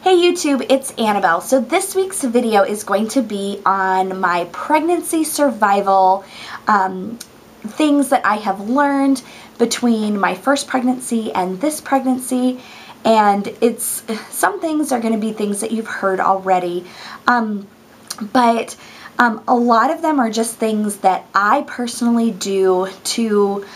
Hey YouTube, it's Annabelle. So this week's video is going to be on my pregnancy survival things that I have learned between my first pregnancy and this pregnancy. And some things are going to be things that you've heard already, but a lot of them are just things that I personally do to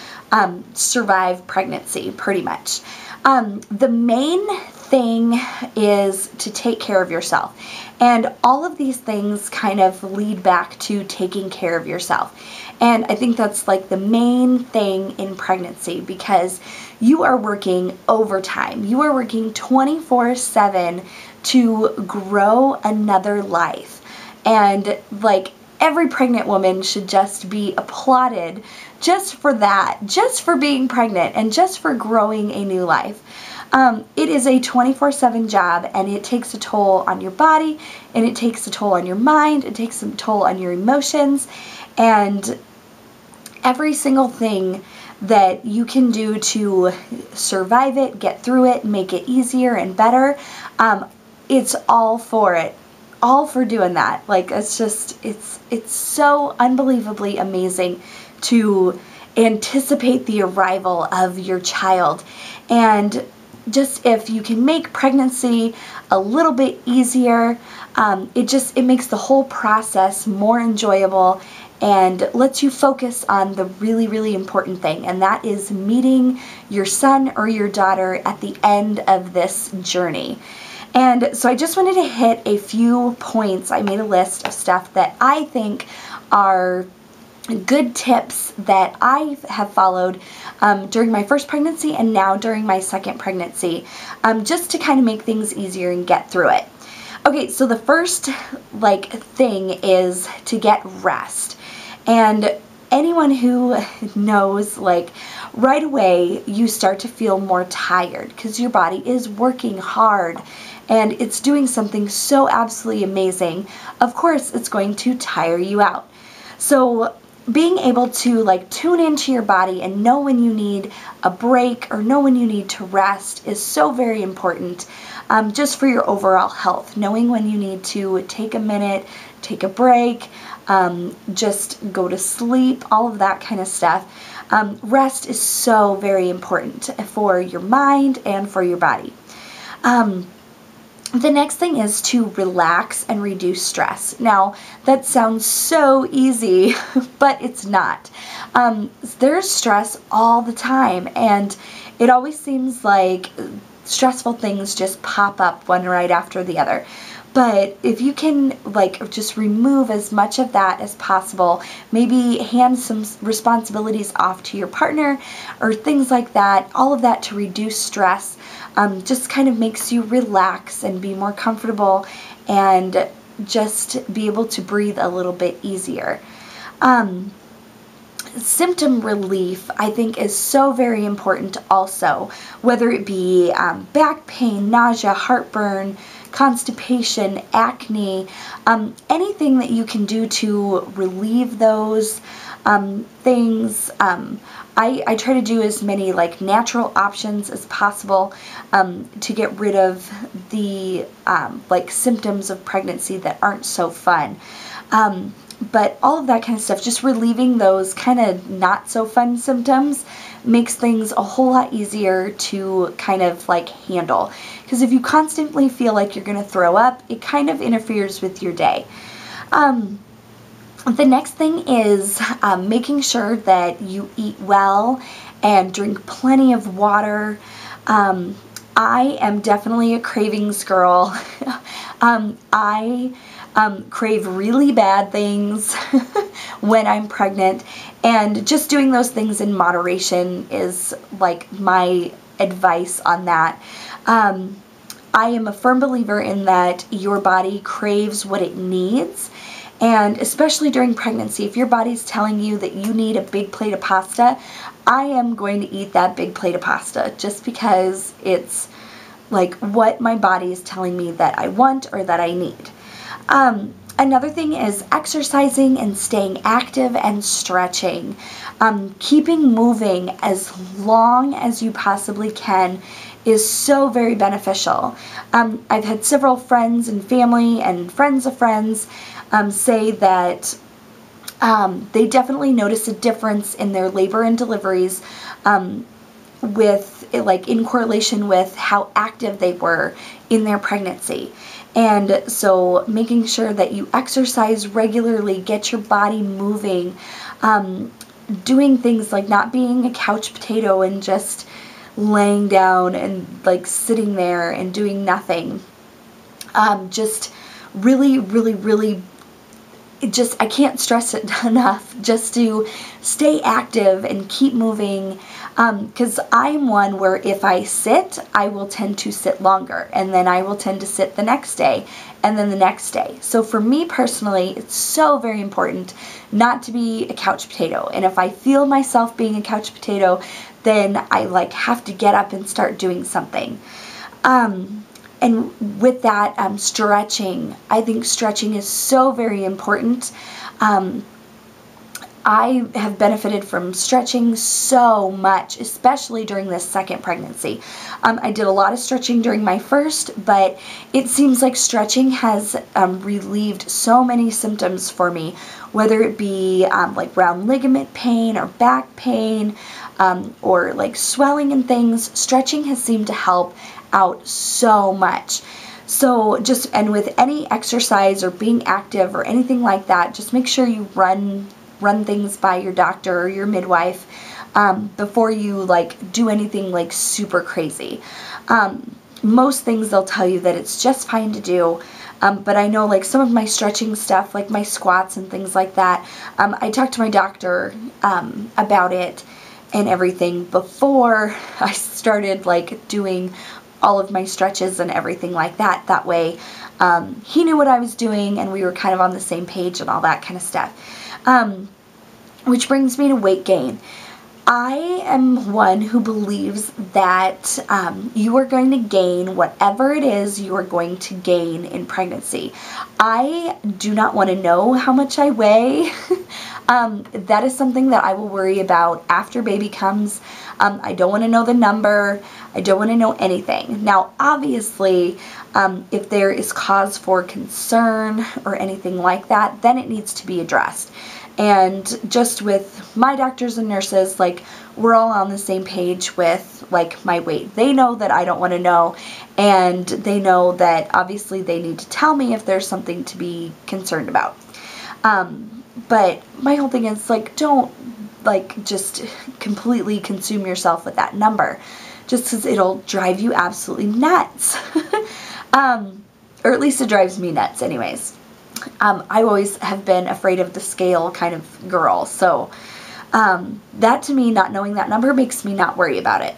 survive pregnancy, pretty much. The main thing is to take care of yourself. And all of these things kind of lead back to taking care of yourself. And I think that's like the main thing in pregnancy, because you are working overtime. You are working 24/7 to grow another life. And like, every pregnant woman should just be applauded just for that, just for being pregnant and just for growing a new life. It is a 24/7 job, and it takes a toll on your body, and it takes a toll on your mind, it takes a toll on your emotions, and every single thing that you can do to survive it, get through it, make it easier and better, it's all for it. All for doing that. Like, it's just, it's so unbelievably amazing to anticipate the arrival of your child. And just if you can make pregnancy a little bit easier, it makes the whole process more enjoyable and lets you focus on the really, really important thing, and that is meeting your son or your daughter at the end of this journey. And so I just wanted to hit a few points. I made a list of stuff that I think are good tips that I have followed during my first pregnancy and now during my second pregnancy, just to kind of make things easier and get through it. Okay, so the first thing is to get rest. And anyone who knows, right away you start to feel more tired because your body is working hard and it's doing something so absolutely amazing. Of course, it's going to tire you out. So being able to tune into your body and know when you need a break or know when you need to rest is so very important, just for your overall health. Knowing when you need to take a minute, take a break, just go to sleep, all of that kind of stuff. Rest is so very important for your mind and for your body. The next thing is to relax and reduce stress. Now, that sounds so easy, but it's not. There's stress all the time, and it always seems like stressful things just pop up one right after the other. But if you can just remove as much of that as possible, maybe hand some responsibilities off to your partner or things like that, all of that to reduce stress, just kind of makes you relax and be more comfortable and just be able to breathe a little bit easier. Symptom relief, I think, is so very important also, whether it be back pain, nausea, heartburn, constipation, acne, anything that you can do to relieve those things. I try to do as many natural options as possible to get rid of the symptoms of pregnancy that aren't so fun. But all of that kind of stuff, just relieving those kind of not so fun symptoms, makes things a whole lot easier to kind of handle. Because if you constantly feel like you're going to throw up, it kind of interferes with your day. The next thing is making sure that you eat well and drink plenty of water. I am definitely a cravings girl. I crave really bad things when I'm pregnant, and just doing those things in moderation is my advice on that. I am a firm believer in that your body craves what it needs, and especially during pregnancy, if your body's telling you that you need a big plate of pasta, I am going to eat that big plate of pasta just because it's what my body is telling me that I want or that I need. Another thing is exercising and staying active and stretching. Keeping moving as long as you possibly can is so very beneficial. I've had several friends and family and friends of friends say that they definitely notice a difference in their labor and deliveries in correlation with how active they were in their pregnancy. And so making sure that you exercise regularly, get your body moving, doing things like not being a couch potato and just laying down and like sitting there and doing nothing. Just really, really, really, I can't stress it enough just to stay active and keep moving, because I'm one where if I sit, I will tend to sit longer, and then I will tend to sit the next day, and then the next day. So for me personally, it's so very important not to be a couch potato, and if I feel myself being a couch potato, then I like have to get up and start doing something. And with that, stretching. I think stretching is so very important. I have benefited from stretching so much, especially during this second pregnancy. I did a lot of stretching during my first, but it seems like stretching has relieved so many symptoms for me, whether it be like round ligament pain or back pain, or like swelling and things. Stretching has seemed to help out so much. So and with any exercise or being active or anything like that, just make sure you run things by your doctor or your midwife before you like do anything like super crazy. Most things they'll tell you that it's just fine to do, but I know like some of my stretching stuff, like my squats and things like that, I talked to my doctor about it and everything before I started like doing all of my stretches and everything like that. That way he knew what I was doing and we were kind of on the same page and all that kind of stuff. Which brings me to weight gain. I am one who believes that you are going to gain whatever it is you are going to gain in pregnancy. I do not want to know how much I weigh. That is something that I will worry about after baby comes. I don't want to know the number. I don't want to know anything. Now, obviously, if there is cause for concern or anything like that, then it needs to be addressed. And just with my doctors and nurses, like, we're all on the same page with, like, my weight. They know that I don't want to know, and they know that obviously they need to tell me if there's something to be concerned about. But my whole thing is, like, don't, like, just completely consume yourself with that number, just because it'll drive you absolutely nuts. Or at least it drives me nuts anyways. I always have been afraid of the scale kind of girl, so that to me, not knowing that number makes me not worry about it.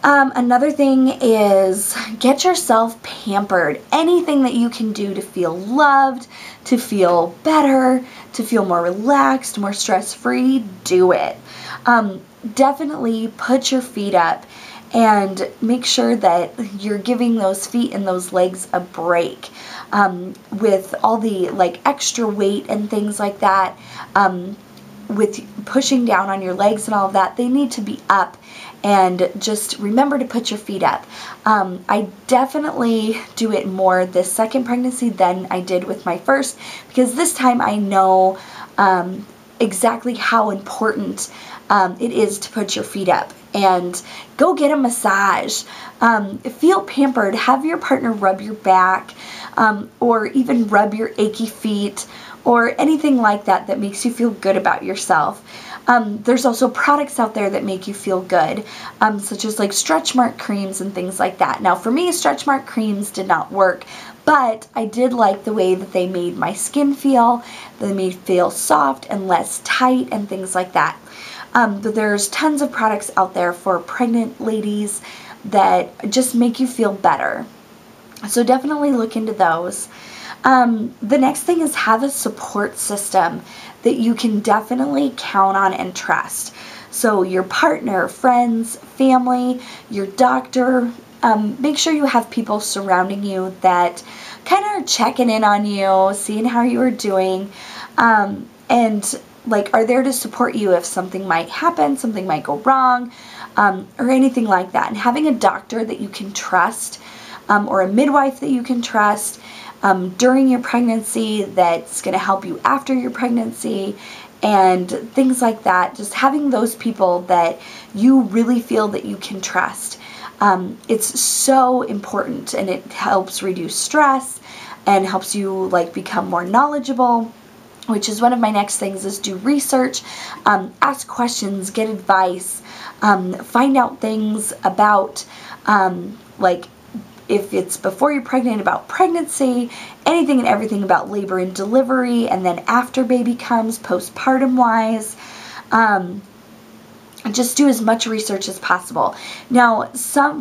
Another thing is get yourself pampered. Anything that you can do to feel loved, to feel better, to feel more relaxed, more stress-free, do it. Definitely put your feet up and make sure that you're giving those feet and those legs a break. With all the like extra weight and things like that, with pushing down on your legs and all of that, they need to be up, and just remember to put your feet up. I definitely do it more this second pregnancy than I did with my first, because this time I know exactly how important it is to put your feet up. And go get a massage. Feel pampered. Have your partner rub your back, or even rub your achy feet, or anything like that that makes you feel good about yourself. There's also products out there that make you feel good, such as like stretch mark creams and things like that. Now for me, stretch mark creams did not work, but I did like the way that they made my skin feel. They made it feel soft and less tight and things like that. But there's tons of products out there for pregnant ladies that just make you feel better. So definitely look into those. The next thing is have a support system that you can definitely count on and trust. So your partner, friends, family, your doctor, make sure you have people surrounding you that kind of are checking in on you, seeing how you are doing, and like are there to support you if something might happen, something might go wrong. or anything like that. And having a doctor that you can trust, or a midwife that you can trust during your pregnancy, that's going to help you after your pregnancy, and things like that. Just having those people that you really feel that you can trust. It's so important, and it helps reduce stress and helps you like become more knowledgeable, which is one of my next things, is do research, ask questions, get advice, find out things about like if it's before you're pregnant, about pregnancy, anything and everything about labor and delivery, and then after baby comes, postpartum wise. Just do as much research as possible. Now,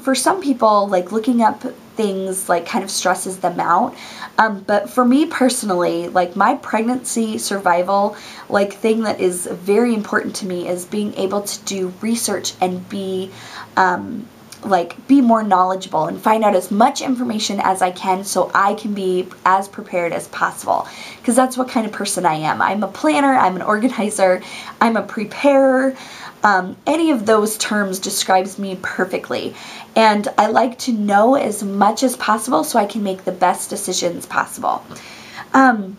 for some people, like looking up things like kind of stresses them out. But for me personally, like my pregnancy survival, like thing that is very important to me is being able to do research and be more knowledgeable and find out as much information as I can so I can be as prepared as possible, because that's what kind of person I am. I'm a planner, I'm an organizer, I'm a preparer. Any of those terms describes me perfectly, and I like to know as much as possible so I can make the best decisions possible. And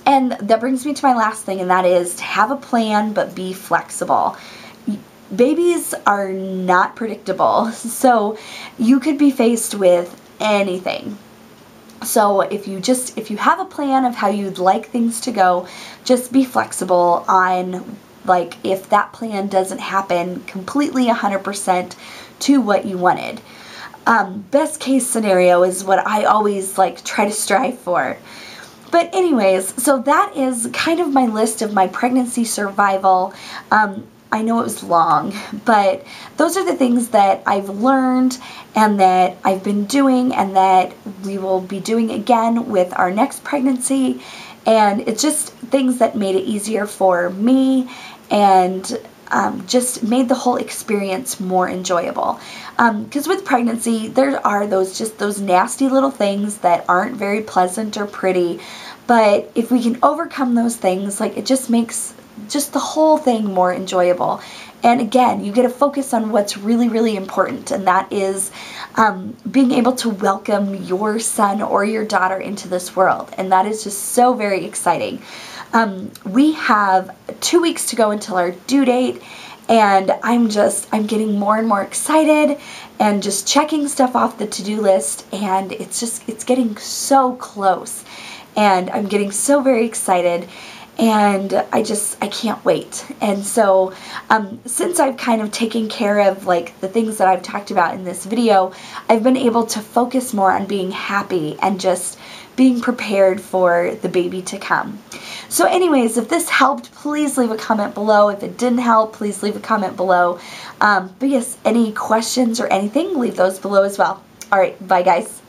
that brings me to my last thing, and that is to have a plan but be flexible. Babies are not predictable, so you could be faced with anything. So if you have a plan of how you'd like things to go, just be flexible on like if that plan doesn't happen completely 100% to what you wanted. Best case scenario is what I always like try to strive for. But anyways, so that is kind of my list of my pregnancy survival. I know it was long, but those are the things that I've learned and that I've been doing and that we will be doing again with our next pregnancy. And it's just things that made it easier for me and just made the whole experience more enjoyable. Because with pregnancy, there are those nasty little things that aren't very pleasant or pretty. But if we can overcome those things, like it just makes just the whole thing more enjoyable. And again, you get to focus on what's really, really important, and that is being able to welcome your son or your daughter into this world. And that is just so very exciting. We have 2 weeks to go until our due date, and I'm getting more and more excited and just checking stuff off the to-do list, and it's getting so close, and I'm getting so very excited. And I can't wait. And so since I've kind of taken care of like the things that I've talked about in this video, I've been able to focus more on being happy and just being prepared for the baby to come. So anyways, if this helped, please leave a comment below. If it didn't help, please leave a comment below. But yes, any questions or anything, leave those below as well. All right, bye guys.